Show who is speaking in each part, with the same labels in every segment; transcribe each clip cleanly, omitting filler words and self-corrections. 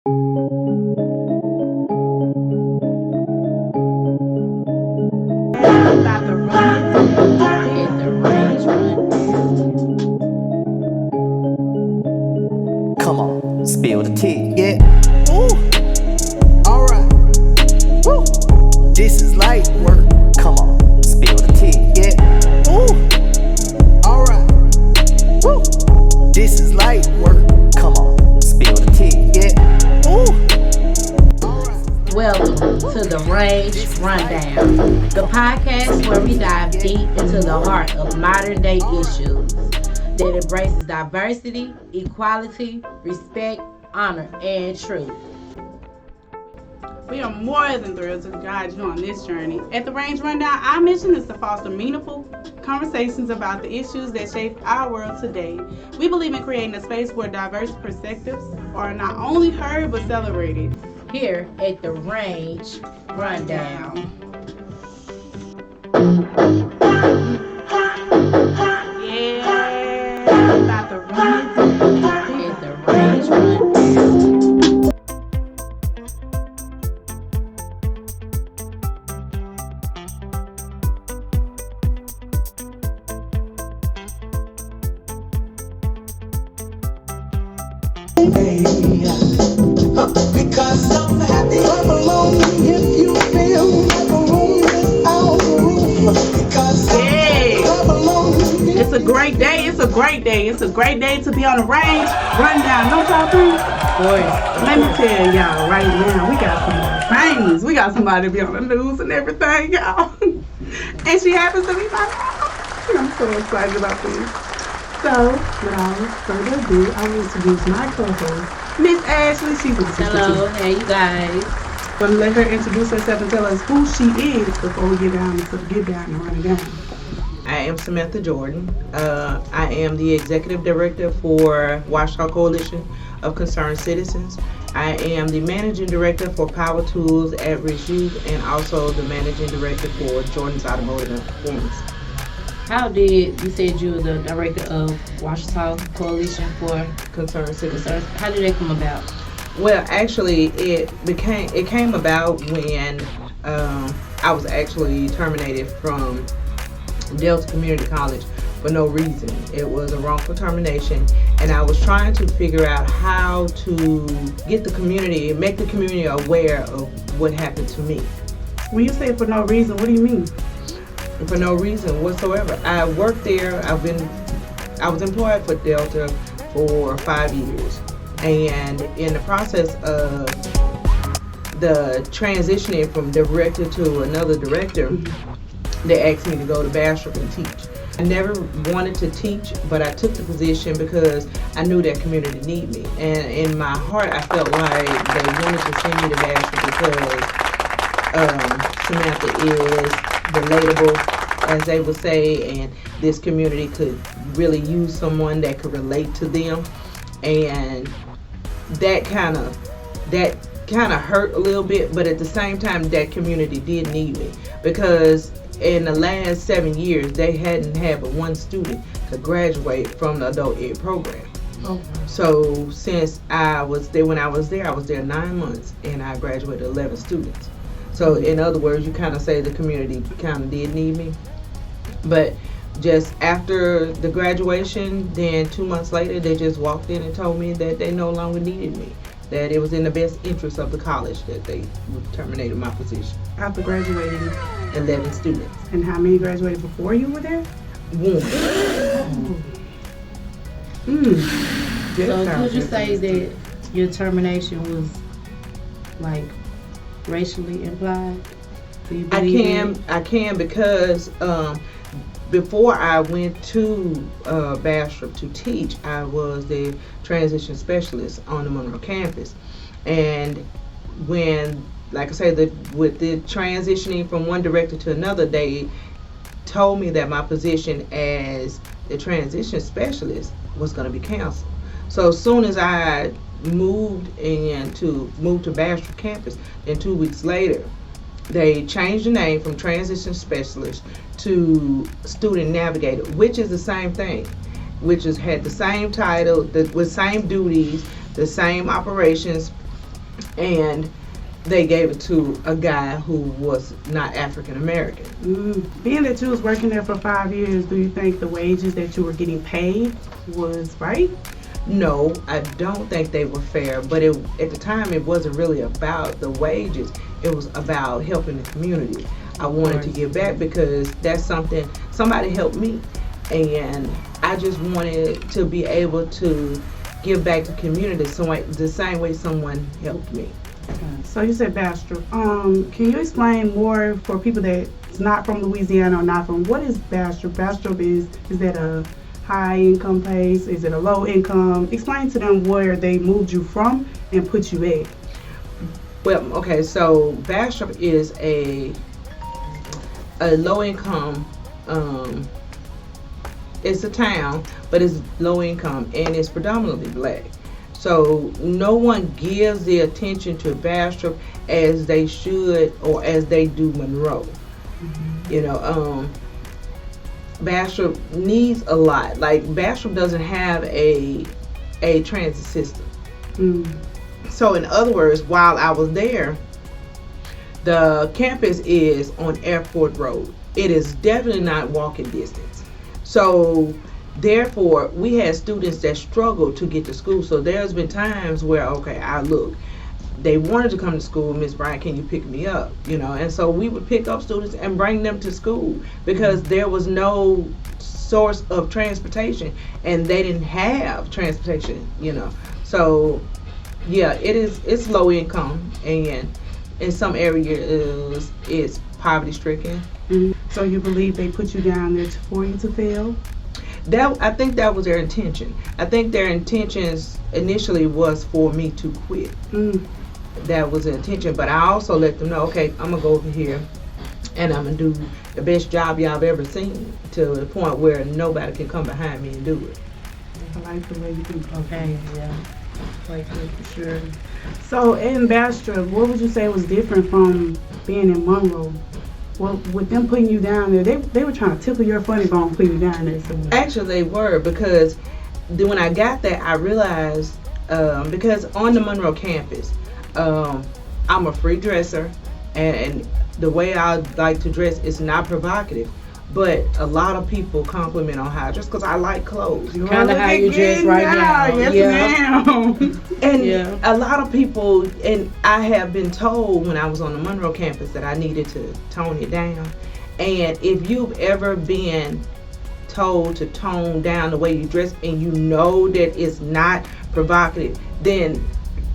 Speaker 1: About to run in the range run.
Speaker 2: Come on, spill the tea.
Speaker 3: Yeah. Ooh. Alright. Woo. This is light work.
Speaker 2: Come on, spill the tea.
Speaker 3: Yeah. Ooh. Alright. Woo. This is light work.
Speaker 2: Come on, spill the tea.
Speaker 3: Yeah. Ooh.
Speaker 1: Welcome to the Range Rundown, the podcast where we dive deep into the heart of modern day issues that embraces diversity, equality, respect, honor, and truth.
Speaker 4: We are more than thrilled to guide you on this journey. At the Range Rundown, our mission is to foster meaningful conversations about the issues that shape our world today. We believe in creating a space where diverse perspectives are not only heard but celebrated.
Speaker 1: Here at the Range Rundown.
Speaker 4: Yeah, about to run
Speaker 1: At the Range Rundown.
Speaker 3: Because I'm happy. Clap along if you feel like a room without a roof. Because
Speaker 4: Hey.
Speaker 3: clap along if
Speaker 4: It's a great day. It's a great day. It's a great day to be on the Range Rundown. Don't y'all think?
Speaker 1: Of course.
Speaker 4: Let me tell y'all right now, we got some famous. We got somebody to be on the news and everything, y'all. And she happens to be my mom. I'm so excited about this. So, without further ado, I will introduce my co-host, Miss Ashley. She's an assistant
Speaker 1: Hello,
Speaker 4: teacher.
Speaker 1: hey you guys.
Speaker 4: I'm gonna let her introduce herself and tell us who she is before we get down and run it down.
Speaker 5: I am Samantha Jordan. I am the Executive Director for Washita Coalition of Concerned Citizens. I am the Managing Director for Power Tools at Rich Youth and also the Managing Director for Jordan's Automotive and Performance.
Speaker 1: How did you said you were the director of Washita Coalition for
Speaker 5: Concerned Citizens.
Speaker 1: How did that come about?
Speaker 5: Well, actually, it came about when I was actually terminated from Delta Community College for no reason. It was a wrongful termination, and I was trying to figure out how to get the community, make the community aware of what happened to me.
Speaker 4: When you say for no reason, what do you mean?
Speaker 5: For no reason whatsoever. I worked there. I was employed for Delta for 5 years, and in the process of the transitioning from director to another director, they asked me to go to Bastrop and teach. I never wanted to teach, but I took the position because I knew that community needed me. And in my heart, I felt like they wanted to send me to Bastrop because Samantha is relatable, as they would say, and this community could really use someone that could relate to them. And that kind of hurt a little bit, but at the same time, that community did need me because in the last 7 years, they hadn't had but one student to graduate from the adult ed program.
Speaker 4: Oh.
Speaker 5: So since I was there, when I was there 9 months, and I graduated 11 students. So in other words, you kind of say the community kind of did need me. But just after the graduation, then 2 months later, they just walked in and told me that they no longer needed me, that it was in the best interest of the college that they terminated my position.
Speaker 4: After graduating,
Speaker 5: 11 students.
Speaker 4: and how many graduated before you were there?
Speaker 5: One.
Speaker 1: So could you say that your termination was like racially implied? Do you
Speaker 5: I
Speaker 1: believe that?
Speaker 5: can because before I went to Bastrop to teach, I was the transition specialist on the Monroe campus. And when, like I say, with the transitioning from one director to another, they told me that my position as the transition specialist was going to be canceled. So as soon as I moved to Bastrop campus, then 2 weeks later, they changed the name from transition specialist to student navigator, which is the same thing, which had the same title, with same duties, the same operations, and they gave it to a guy who was not African American.
Speaker 4: Being that you was working there for 5 years, do you think the wages that you were getting paid was right?
Speaker 5: No, I don't think they were fair, but at the time it wasn't really about the wages. It was about helping the community. I wanted to give back because that's something, somebody helped me, and I just wanted to be able to give back to the community the same way someone helped me.
Speaker 4: So you said Bastrop. Can you explain more for people that's not from Louisiana or not from, what is Bastrop? Bastrop is that a high income place? Is it a low income? Explain to them where they moved you from and put you at.
Speaker 5: Well, okay, so Bastrop is a low income, it's a town, but it's low income and it's predominantly black. So no one gives the attention to Bastrop as they should or as they do Monroe. You know, Bastrop needs a lot. Like, Bastrop doesn't have a transit system. So in other words, while I was there, the campus is on Airport Road. It is definitely not walking distance. So therefore, we had students that struggled to get to school. So there's been times where, okay, they wanted to come to school. Miss Bryant, can you pick me up? You know, and so we would pick up students and bring them to school because there was no source of transportation and they didn't have transportation, you know. So yeah, it's low income, and in some areas it's poverty stricken.
Speaker 4: So you believe they put you down there for you to fail?
Speaker 5: I think that was their intention. I think their intentions initially was for me to quit. That was the intention, but I also let them know, okay, I'm gonna go over here and I'm gonna do the best job y'all have ever seen, to the point where nobody can come behind me and do it.
Speaker 4: I like the way you think.
Speaker 1: Okay, yeah. Quite good for sure.
Speaker 4: So in Bastrop, what would you say was different from being in Monroe? Well, with them putting you down there, they were trying to tickle your funny bone putting you down there. So.
Speaker 5: Actually, they were, because when I got there, I realized, because on the Monroe campus, I'm a free dresser, and the way I like to dress is not provocative, but a lot of people compliment on how I dress because I like clothes.
Speaker 1: Kind of how you dress right now.
Speaker 4: Yes, ma'am.
Speaker 5: And a lot of people, and I have been told when I was on the Monroe campus that I needed to tone it down. And if you've ever been told to tone down the way you dress and you know that it's not provocative, then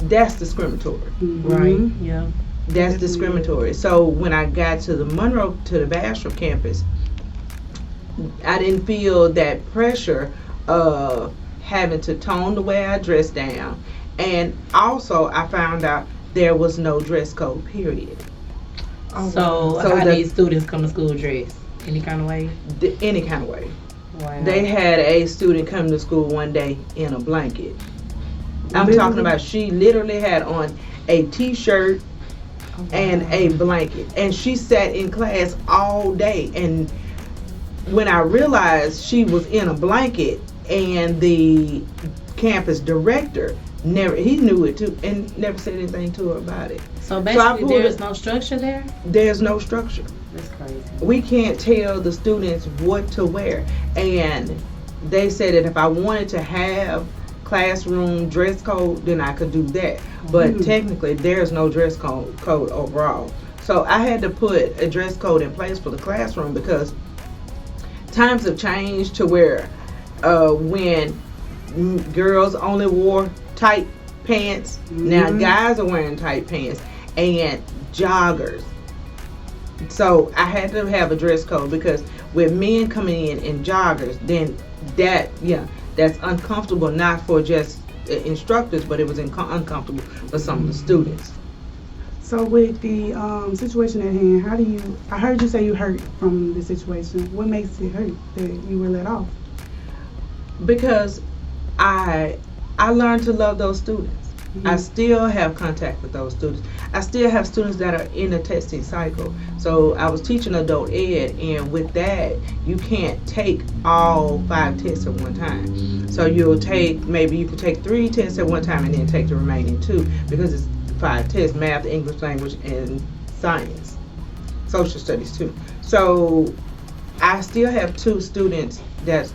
Speaker 5: that's discriminatory.
Speaker 1: Right, yeah.
Speaker 5: That's discriminatory. So when I got to the Bastrop campus, I didn't feel that pressure of having to tone the way I dress down. And also, I found out there was no dress code, period.
Speaker 1: So how these students come to school dressed? Any kind of way?
Speaker 5: Any kind of way.
Speaker 1: Wow.
Speaker 5: They had a student come to school one day in a blanket. I'm talking about, she literally had on a t-shirt and a blanket. And she sat in class all day. And when I realized she was in a blanket, and the campus director he knew it too and never said anything to her about it.
Speaker 1: So basically there's no structure there?
Speaker 5: There's no structure.
Speaker 1: That's crazy.
Speaker 5: We can't tell the students what to wear. And they said that if I wanted to have classroom dress code, then I could do that. But technically there's no dress code overall. So I had to put a dress code in place for the classroom because times have changed to where when girls only wore tight pants, now guys are wearing tight pants and joggers. So I had to have a dress code because with men coming in joggers, then that's uncomfortable, not for just instructors, but it was uncomfortable for some of the students.
Speaker 4: So with the situation at hand, I heard you say you hurt from the situation. What makes it hurt that you were let off?
Speaker 5: Because I learned to love those students. I still have contact with those students. I still have students that are in the testing cycle. So I was teaching adult ed, and with that, you can't take all 5 tests at one time. So you could take 3 tests at one time and then take the remaining 2, because it's 5 tests: math, English language, and science, social studies too. So I still have 2 students that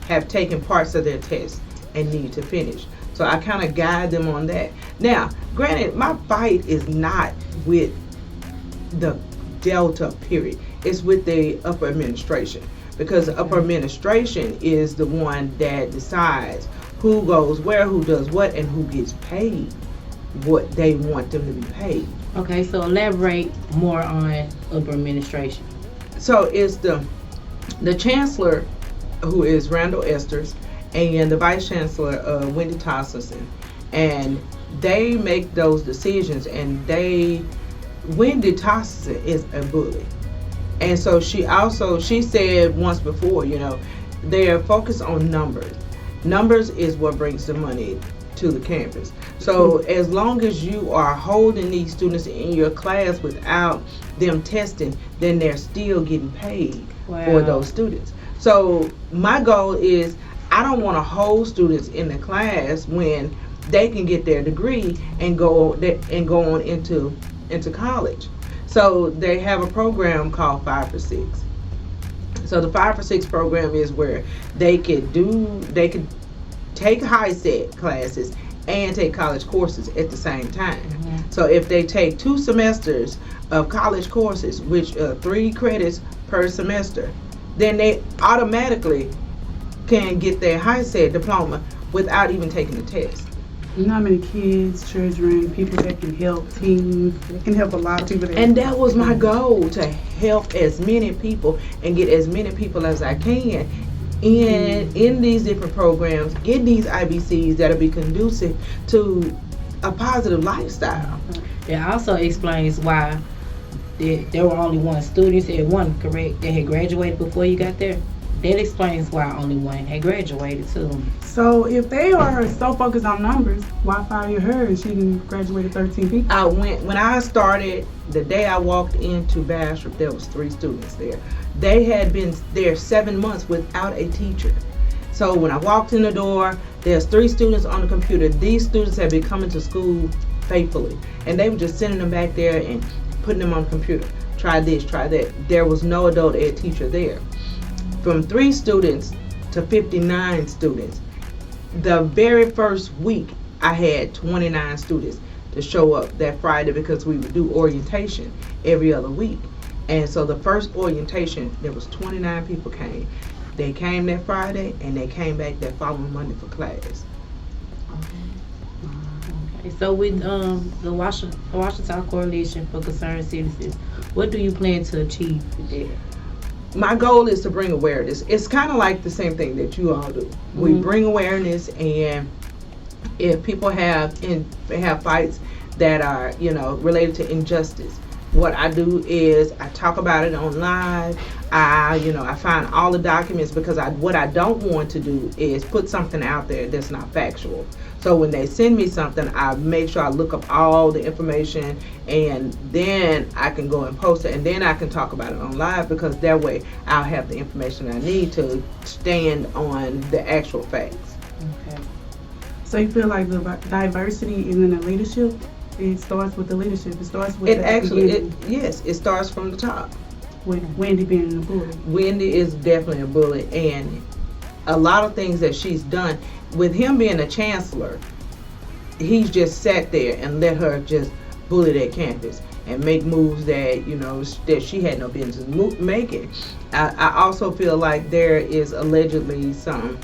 Speaker 5: have taken parts of their test and need to finish. So I kind of guide them on that. Now, granted, my fight is not with the Delta period. It's with the upper administration, because the upper administration is the one that decides who goes where, who does what, and who gets paid what they want them to be paid.
Speaker 1: Okay, so elaborate more on upper administration.
Speaker 5: So it's the chancellor, who is Randall Esters, and the vice chancellor, Wendy Tosselson, and they make those decisions. And Wendy Tosselson is a bully, and so she said once before, they're focused on numbers. Numbers is what brings the money to the campus. So as long as you are holding these students in your class without them testing, then they're still getting paid for those students. So my goal is, I don't want to hold students in the class when they can get their degree and go on into college. So they have a program called 5 for 6. So the 5 for 6 program is where they could take high set classes and take college courses at the same time. Mm-hmm. So if they take 2 semesters of college courses, which 3 credits per semester, then they automatically can get their high set diploma without even taking the test.
Speaker 4: You know how many kids, children, people that can help, teams, that can help a lot of people.
Speaker 5: And that was my goal, to help as many people and get as many people as I can in these different programs, in these IBCs that'll be conducive to a positive lifestyle.
Speaker 1: It also explains why there were only 1 student. You said 1, correct? That had graduated before you got there. That explains why only 1 had graduated too.
Speaker 4: So if they are so focused on numbers, why fire her and she didn't graduate 13 people?
Speaker 5: When I started, the day I walked into Bastrop, there was 3 students there. They had been there 7 months without a teacher. So when I walked in the door, there's 3 students on the computer. These students had been coming to school faithfully, and they were just sending them back there and putting them on the computer. Try this, try that. There was no adult ed teacher there. From 3 students to 59 students. The very first week, I had 29 students to show up that Friday, because we would do orientation every other week. And so the first orientation, there was 29 people came. They came that Friday, and they came back that following Monday for class.
Speaker 1: Okay. So with the Washington Coalition for Concerned Citizens, what do you plan to achieve there?
Speaker 5: My goal is to bring awareness. It's kind of like the same thing that you all do. Mm-hmm. We bring awareness, and if people have fights that are, related to injustice, what I do is I talk about it on live. I find all the documents, because what I don't want to do is put something out there that's not factual. So when they send me something, I make sure I look up all the information, and then I can go and post it, and then I can talk about it on live, because that way I'll have the information I need to stand on the actual facts.
Speaker 4: Okay. So you feel like the diversity is in the leadership? It starts with the leadership. It starts with
Speaker 5: yes, it starts from the top.
Speaker 4: With Wendy being a bully.
Speaker 5: Wendy is definitely a bully, and a lot of things that she's done. With him being a chancellor, he's just sat there and let her just bully that campus and make moves that that she had no business making. I also feel like there is allegedly some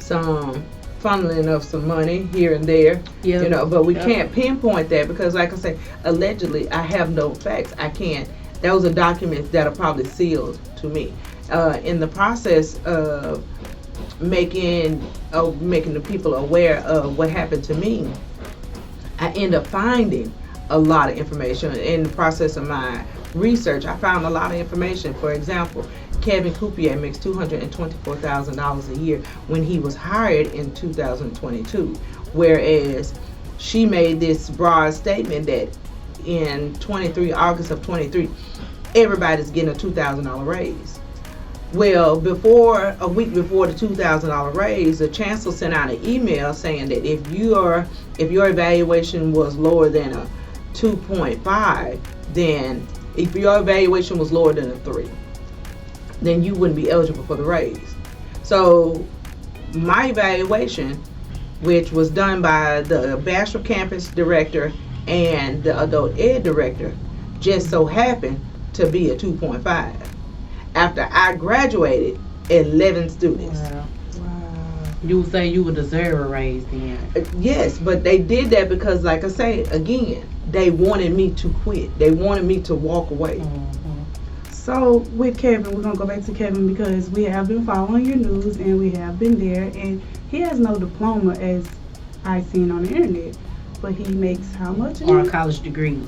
Speaker 5: funneling of some money here and there, but we can't pinpoint that, because like I say, allegedly, I have no facts. I can't. Those are documents that are probably sealed to me. In the process of making the people aware of what happened to me, I end up finding a lot of information. In the process of my research, I found a lot of information. For example, Kevin Coupier makes $224,000 a year when he was hired in 2022, whereas she made this broad statement that in August of 23, everybody's getting a $2,000 raise. Well, a week before the $2,000 raise, the chancellor sent out an email saying that if your evaluation was lower than a 2.5, then if your evaluation was lower than a 3, then you wouldn't be eligible for the raise. So my evaluation, which was done by the Bachelor Campus Director and the Adult Ed Director, just so happened to be a 2.5. After I graduated, 11 students.
Speaker 1: Wow. You would say you would deserve a raise then.
Speaker 5: Yes, but they did that because, like I say, again, they wanted me to quit. They wanted me to walk away.
Speaker 4: So with Kevin, we're gonna go back to Kevin because we have been following your news and we have been there, and he has no diploma as I seen on the internet, but he makes how much?
Speaker 1: Or a college degree.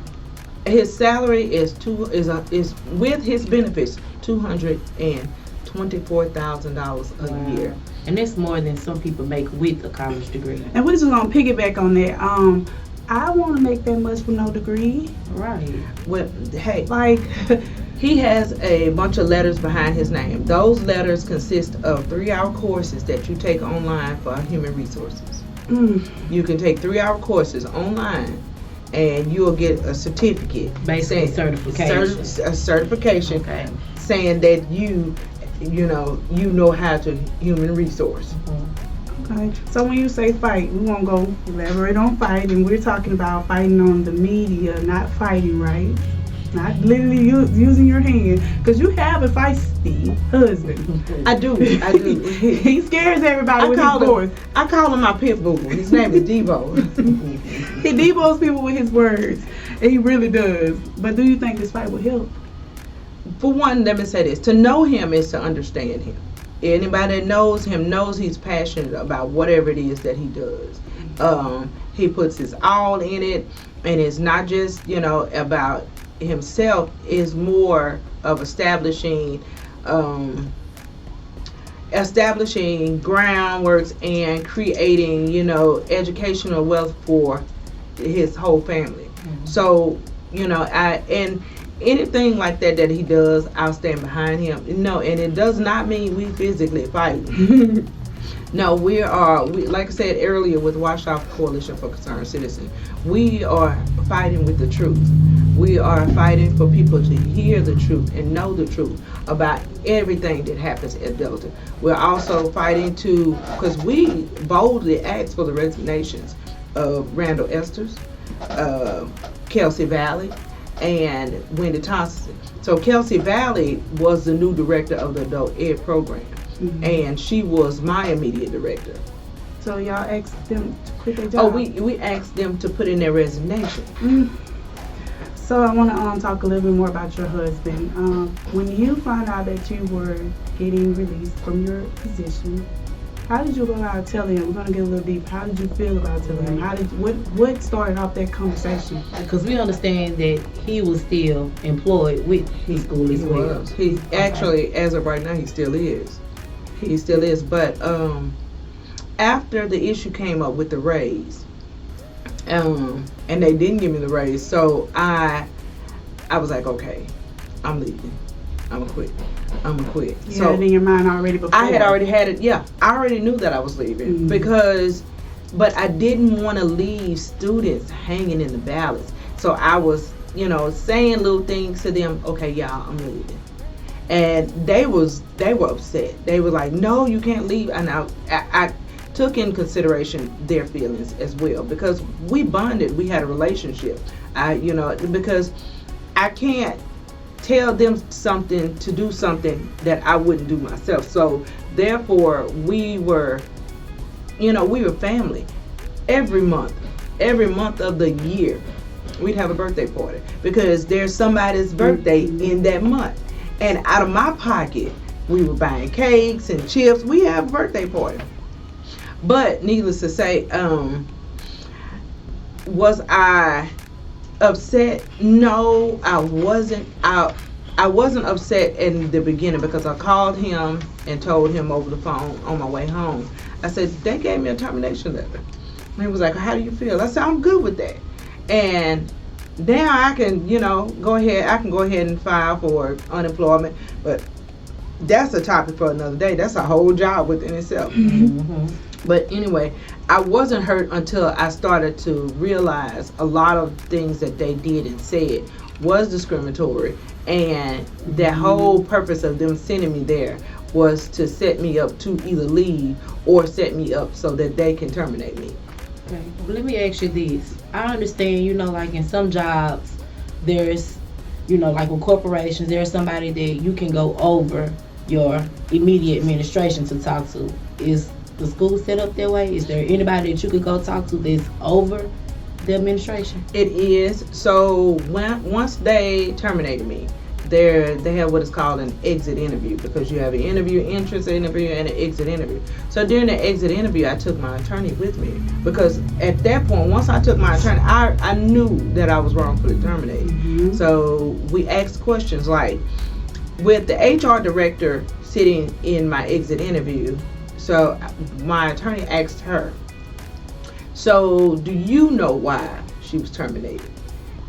Speaker 5: His salary is with his benefits $224,000 a year.
Speaker 1: And that's more than some people make with a college degree.
Speaker 4: And we're just gonna piggyback on that. I want to make that much for no degree.
Speaker 1: Right.
Speaker 5: Well, hey,
Speaker 4: Like,
Speaker 5: he has a bunch of letters behind his name. Those letters consist of 3-hour courses that you take online for human resources. You can take 3-hour courses online, and you'll get a certificate.
Speaker 1: Basically, certification.
Speaker 5: A certification.
Speaker 1: Okay.
Speaker 5: Saying that you know how to human resource.
Speaker 4: okay. So when you say fight, we won't go elaborate on fight, and we're talking about fighting on the media, not fighting, right? Not literally using your hand, because you have a feisty husband.
Speaker 5: I do.
Speaker 4: He scares everybody with his voice.
Speaker 5: I call him my pit bull. His name is Devo.
Speaker 4: He debos people with his words, and he really does. But do you think this fight will help?
Speaker 5: For one, let me say this: to know him is to understand him. Anybody that knows him knows he's passionate about whatever it is that he does. He puts his all in it, and it's not just about himself. Is more of establishing groundworks and creating educational wealth for his whole family. So anything like that he does, I'll stand behind him. No, and it does not mean we physically fight. No, we like I said earlier with Watchdog Coalition for Concerned Citizens, we are fighting with the truth. We are fighting for people to hear the truth and know the truth about everything that happens at Delta. We're also fighting because we boldly asked for the resignations of Randall Esters, Kelsey Valley, and Wendy Thompson. So Kelsey Valley was the new director of the adult ed program, and she was my immediate director.
Speaker 4: So y'all asked them to quit their
Speaker 5: Oh,
Speaker 4: job?
Speaker 5: we asked them to put in their resignation.
Speaker 4: So I want to talk a little bit more about your husband. When you found out that you were getting released from your position, how did you go about telling him? We're gonna get a little deep. How did you feel about telling him? What started off that conversation?
Speaker 1: Because we understand that he was still employed with his school as well.
Speaker 5: He actually, as of right now, he still is. He still is. But after the issue came up with the raise, and they didn't give me the raise, so I was like, okay, I'm leaving. I'm gonna quit.
Speaker 4: You
Speaker 5: So
Speaker 4: had it in your mind already before?
Speaker 5: I had already had it. Yeah, I already knew that I was leaving but I didn't want to leave students hanging in the balance. So I was, saying little things to them. Okay, y'all, I'm leaving, and they were upset. They were like, no, you can't leave. And I took in consideration their feelings as well, because we bonded. We had a relationship. Because I can't tell them to do something that I wouldn't do myself. So therefore we were family. Every month of the year we'd have a birthday party, because there's somebody's birthday in that month, and out of my pocket we were buying cakes and chips. We have a birthday party. But needless to say, was I upset? No, I wasn't. I wasn't upset in the beginning, because I called him and told him over the phone on my way home. I said, they gave me a termination letter. And he was like, how do you feel? I said, I'm good with that. And now I can, go ahead. I can go ahead and file for unemployment. But that's a topic for another day. That's a whole job within itself.
Speaker 1: Mm-hmm.
Speaker 5: But anyway, I wasn't hurt until I started to realize a lot of things that they did and said was discriminatory, and that whole purpose of them sending me there was to set me up to either leave or set me up so that they can terminate me.
Speaker 1: Okay. Well, let me ask you this. I understand, like in some jobs, there's, like with corporations, there's somebody that you can go over your immediate administration to talk to. Is the school set up that way? Is there anybody that you could go talk to that's over the administration?
Speaker 5: It is. So once they terminated me, they have what is called an exit interview, because you have an entrance interview, and an exit interview. So during the exit interview, I took my attorney with me, because at that point, once I took my attorney, I knew that I was wrongfully terminated.
Speaker 4: Mm-hmm.
Speaker 5: So we asked questions like, with the HR director sitting in my exit interview, so my attorney asked her, so do you know why she was terminated?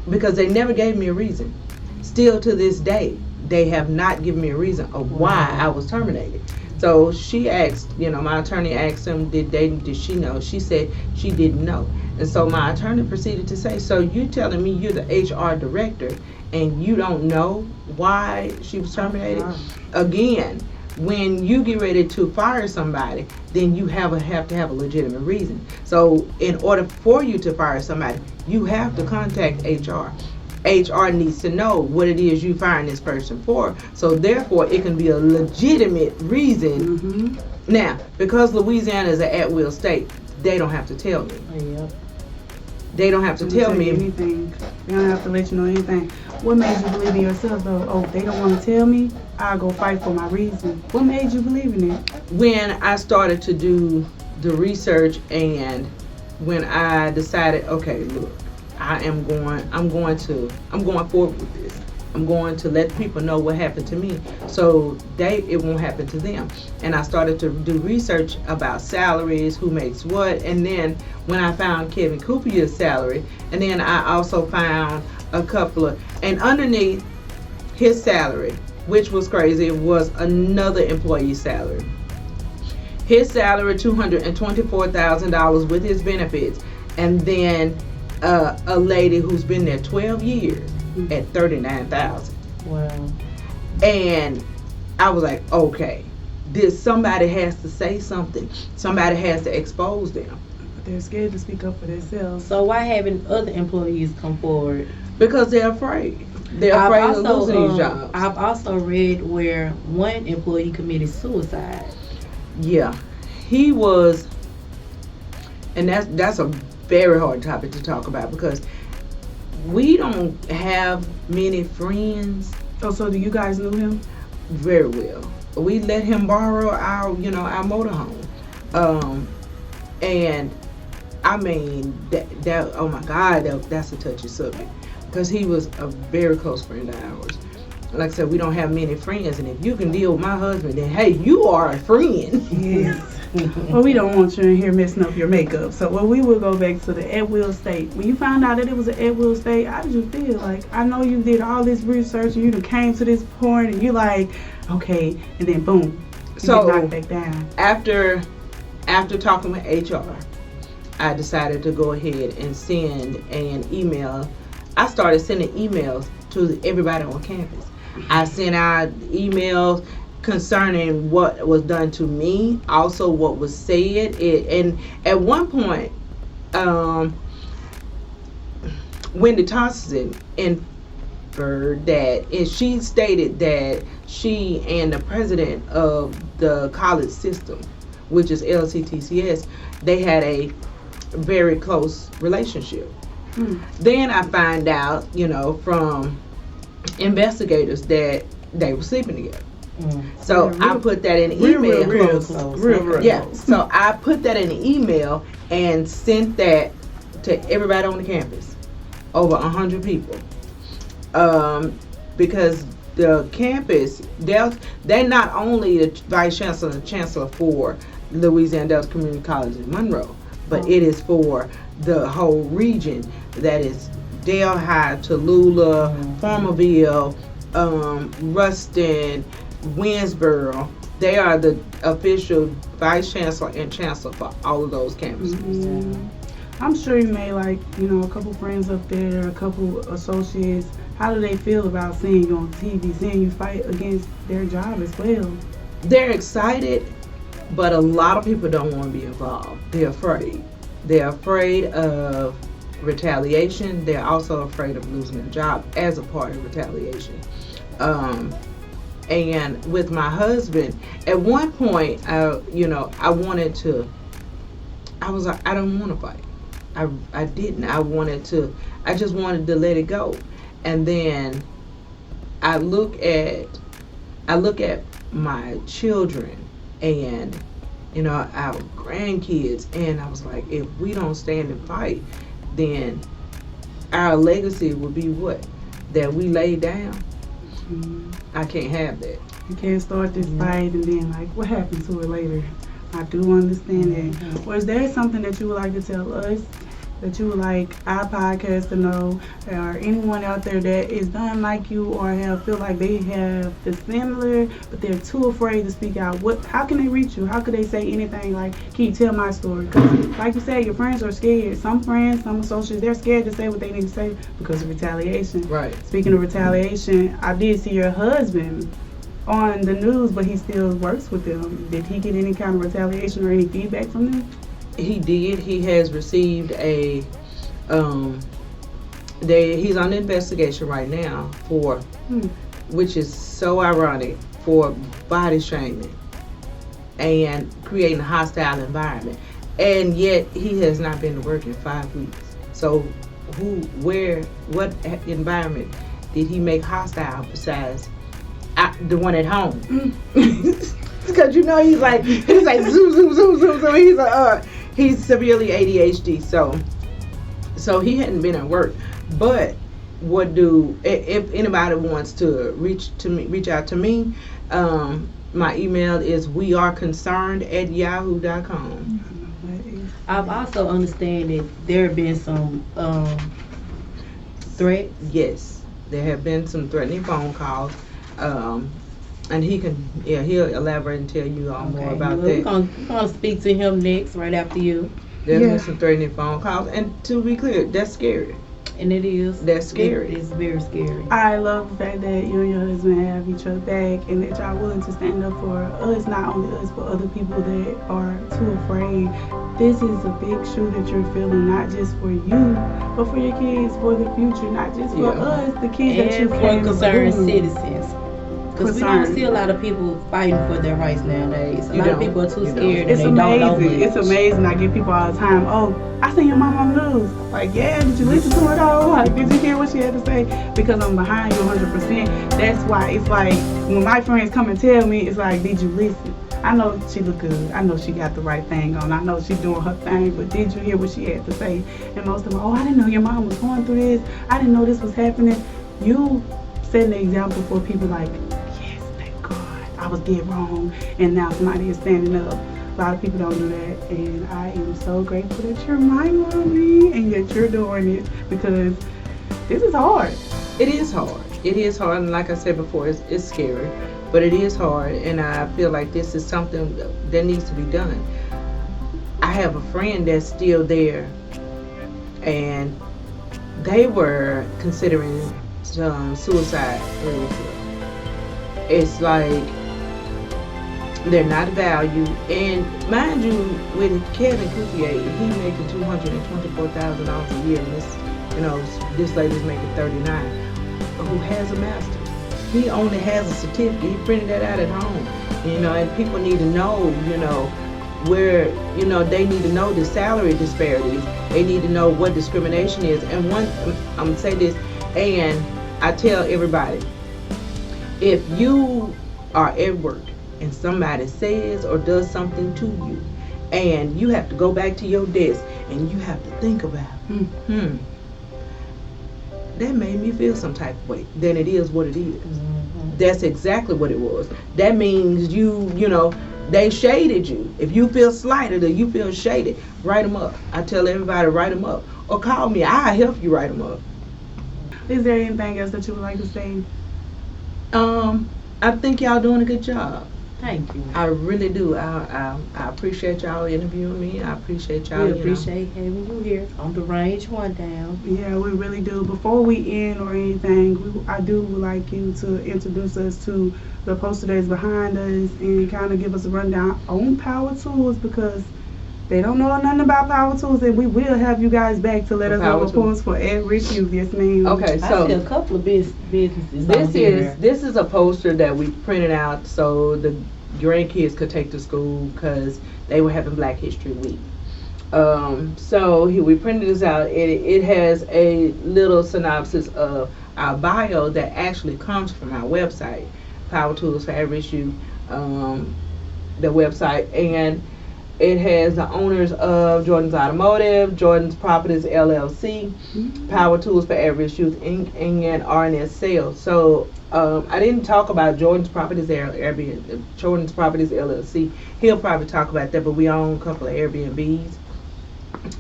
Speaker 5: Because they never gave me a reason. Still to this day, they have not given me a reason of why I was terminated. So she asked, my attorney asked them, did she know? She said she didn't know. And so my attorney proceeded to say, so you telling me you're the HR director and you don't know why she was terminated? Again, when you get ready to fire somebody, then you have to have a legitimate reason. So in order for you to fire somebody, you have to contact HR. HR needs to know what it is you firing this person for, so therefore it can be a legitimate reason.
Speaker 4: Mm-hmm.
Speaker 5: Now, because Louisiana is an at-will state, they don't have to tell me.
Speaker 1: Yep.
Speaker 5: They don't have to tell me
Speaker 4: anything. They don't have to let you know anything. What made you believe in yourself though? Oh, they don't want to tell me? I'll go fight for my reason. What made you believe in it?
Speaker 5: when I started to do the research, and when I decided, okay, look, I'm going forward with this. I'm going to let people know what happened to me, so it won't happen to them. And I started to do research about salaries, who makes what, and then when I found Kevin Coopier's salary, and then I also found a couple of, and underneath his salary, which was crazy, was another employee's salary. His salary, $224,000 with his benefits, and then a lady who's been there 12 years at $39,000.
Speaker 1: Wow.
Speaker 5: And I was like, okay, somebody has to say something. Somebody has to expose them.
Speaker 4: But they're scared to speak up for themselves.
Speaker 1: So why haven't other employees come forward?
Speaker 5: Because they're afraid. They're afraid of losing these jobs.
Speaker 1: I've also read where one employee committed suicide.
Speaker 5: Yeah, he was, and that's a very hard topic to talk about, because we don't have many friends.
Speaker 4: Oh, so do you guys know him?
Speaker 5: Very well. We let him borrow our motorhome, and I mean that oh my God, that's a touchy subject, because he was a very close friend of ours. Like I said, we don't have many friends, and if you can deal with my husband, then hey, you are a friend.
Speaker 4: Yes. Well, we don't want you in here messing up your makeup. So, we will go back to the at-will state. When you found out that it was an at-will state, how did you feel? Like, I know you did all this research, and you done came to this point, and you're like, okay, and then boom, you get knocked back down.
Speaker 5: After talking with HR, I decided to go ahead and send an email. I started sending emails to everybody on campus. I sent out emails concerning what was done to me, also what was said. And at one point, Wendy Thompson inferred that, and she stated that she and the president of the college system, which is LCTCS, they had a very close relationship. Then I find out, from investigators that they were sleeping together. So I put that in an email.
Speaker 4: Real.
Speaker 5: Yeah. So I put that in an email and sent that to everybody on the campus, over 100 people, because the campus, they're not only the vice chancellor and chancellor for Louisiana Delta Community College in Monroe, but it is for the whole region. That is Delhi, Tallulah, Farmerville, Ruston, Winsboro. They are the official vice chancellor and chancellor for all of those campuses.
Speaker 4: Mm-hmm. I'm sure you made a couple friends up there, a couple associates. How do they feel about seeing you on TV, seeing you fight against their job as well?
Speaker 5: They're excited, but a lot of people don't want to be involved. They're afraid. They're afraid of retaliation. They're also afraid of losing their job as a part of retaliation. And with my husband, at one point, I wanted to. I was like, I don't want to fight. I didn't. I just wanted to let it go. And then I look at my children and our grandkids, and I was like, if we don't stand and fight, then our legacy will be what? That we laid down.
Speaker 4: Mm-hmm.
Speaker 5: I can't have that.
Speaker 4: You can't start this fight and then what happened to it later? I do understand that. Or is there something that you would like to tell us, that you would like our podcast to know, or anyone out there that is done like you or feel like they have the similar, but they're too afraid to speak out? How can they reach you? How could they say anything like, can you tell my story? Because like you said, your friends are scared. Some friends, some associates, they're scared to say what they need to say because of retaliation.
Speaker 5: Right.
Speaker 4: Speaking of retaliation, I did see your husband on the news, but he still works with them. Did he get any kind of retaliation or any feedback from them?
Speaker 5: He did. He has received a he's under investigation right now for which is so ironic, for body shaming and creating a hostile environment. And yet he has not been to work in 5 weeks. So what environment did he make hostile besides the one at home? Because he's like zoom zoom zoom zoom zoom. He's severely ADHD, so he hadn't been at work. But if anybody wants to reach out to me, my email is weareconcerned@yahoo.com.
Speaker 1: I've also understand that there have been some threats.
Speaker 5: Yes, there have been some threatening phone calls. And he'll elaborate and tell you all more about that.
Speaker 1: We're gonna speak to him next, right after you.
Speaker 5: There's been some threatening phone calls, and to be clear, that's scary.
Speaker 1: And it is.
Speaker 5: That's scary.
Speaker 1: It's very scary.
Speaker 4: I love the fact that you and your husband have each other back, and that y'all willing to stand up for us, not only us, but other people that are too afraid. This is a big shoe that you're feeling, not just for you, but for your kids, for the future, not just for us, the kids that you
Speaker 1: and
Speaker 4: came
Speaker 1: for concerned
Speaker 4: through.
Speaker 1: citizens. Because we don't see a lot of people fighting for their rights nowadays. A lot of people are too scared
Speaker 4: It's
Speaker 1: and they don't know much.
Speaker 4: It's amazing. I get people all the time, oh, I seen your mom on the news. Like, yeah, did you listen to it all? Like, did you hear what she had to say? Because I'm behind you 100%. That's why it's like, when my friends come and tell me, it's like, did you listen? I know she look good. I know she got the right thing on. I know she doing her thing, but did you hear what she had to say? And most of them, oh, I didn't know your mom was going through this. I didn't know this was happening. You set an example for people like, I was dead wrong, and now somebody is standing up. A lot of people don't do that, and I am so grateful that you're my mommy and that you're doing it, because this is hard.
Speaker 5: It is hard. It is hard, and like I said before, it's scary, but it is hard, and I feel like this is something that needs to be done. I have a friend that's still there, and they were considering suicide. It's like they're not valued, and mind you, with Kevin Coupier, he making $224,000 a year, and this lady's making 39. Who has a master's? He only has a certificate. He printed that out at home, and people need to know, where they need to know the salary disparities. They need to know what discrimination is. And I'm gonna say this, and I tell everybody, if you are at work and somebody says or does something to you, and you have to go back to your desk and you have to think about, that made me feel some type of way, then it is what it is. That's exactly what it was. That means they shaded you. If you feel slighted or you feel shaded, write them up. I tell everybody, write them up. Or call me. I'll help you write them up.
Speaker 4: Is there anything else that you would like to say?
Speaker 5: I think y'all doing a good job.
Speaker 1: Thank you.
Speaker 5: I really do. I appreciate y'all interviewing me. I appreciate y'all.
Speaker 1: We appreciate having you here on the Range Rundown.
Speaker 4: Yeah, we really do. Before we end or anything, I do would like you to introduce us to the poster that's behind us and kind of give us a rundown on power tools, because they don't know nothing about power tools, and we will have you guys back to let us know reports for at-risk youth. Yes, ma'am.
Speaker 5: Okay, so
Speaker 1: I see a couple of businesses.
Speaker 5: this is a poster that we printed out so the grandkids could take to school because they were having Black History Week. So we printed this out. It has a little synopsis of our bio that actually comes from our website, Power Tools for At-Risk Youth, the website, and it has the owners of Jordan's Automotive, Jordan's Properties LLC, Power Tools for At-Risk Youth Inc., and RNS Sales. So I didn't talk about Jordan's Properties Jordan's Properties LLC. He'll probably talk about that, but we own a couple of Airbnbs.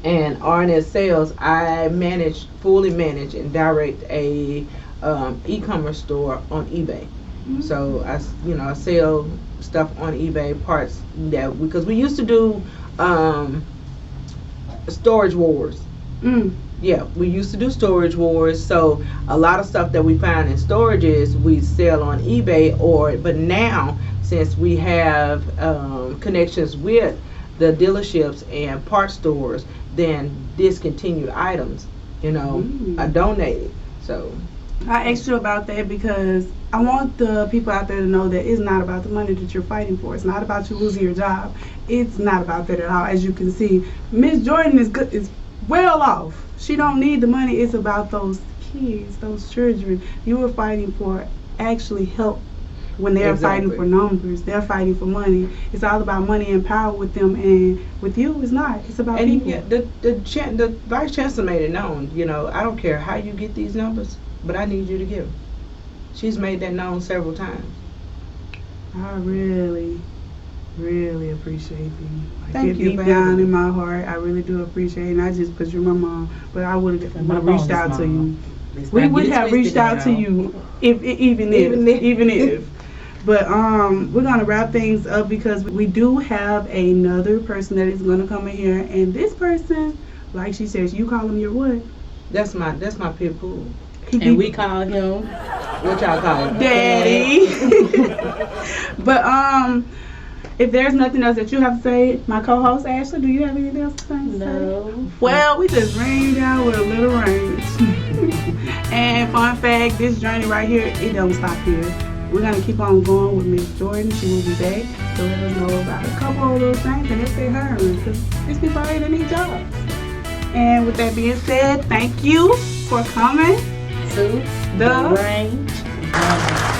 Speaker 5: And RNS Sales, I fully manage and direct a e-commerce store on eBay. So I sell stuff on eBay, parts that because we used to do storage wars. Yeah, we used to do storage wars. So a lot of stuff that we find in storages we sell on eBay, but now since we have connections with the dealerships and part stores, then discontinued items, are donated. So
Speaker 4: I asked you about that because I want the people out there to know that it's not about the money that you're fighting for. It's not about you losing your job. It's not about that at all. As you can see, Miss Jordan is well off. She don't need the money. It's about those kids, those children. You were fighting for actually help when they're fighting for numbers. They're fighting for money. It's all about money and power with them, and with you, it's not. It's about people.
Speaker 5: Yeah, the vice chancellor made it known. I don't care how you get these numbers, but I need you to give them. She's made that known several times.
Speaker 4: I really, really appreciate you.
Speaker 5: Thank you
Speaker 4: deep down in my heart, I really do appreciate it. Not just because you're my mom, but I would have reached out to you. We would have reached out to you even if. But we're gonna wrap things up because we do have another person that is gonna come in here, and this person, like she says, you call him your what?
Speaker 5: That's my pit bull.
Speaker 1: And we call him,
Speaker 5: what y'all call him?
Speaker 4: Daddy. But if there's nothing else that you have to say, my co-host Ashley, do you have anything else to say?
Speaker 1: No.
Speaker 4: Well, we just ran you down with a little range. And fun fact, this journey right here, it don't stop here. We're gonna keep on going with Miss Jordan. She will be back to let us know about a couple of those things and if they're hiring, because these people are in need jobs. And with that being said, thank you for coming
Speaker 1: to
Speaker 4: the
Speaker 1: Range Rundown.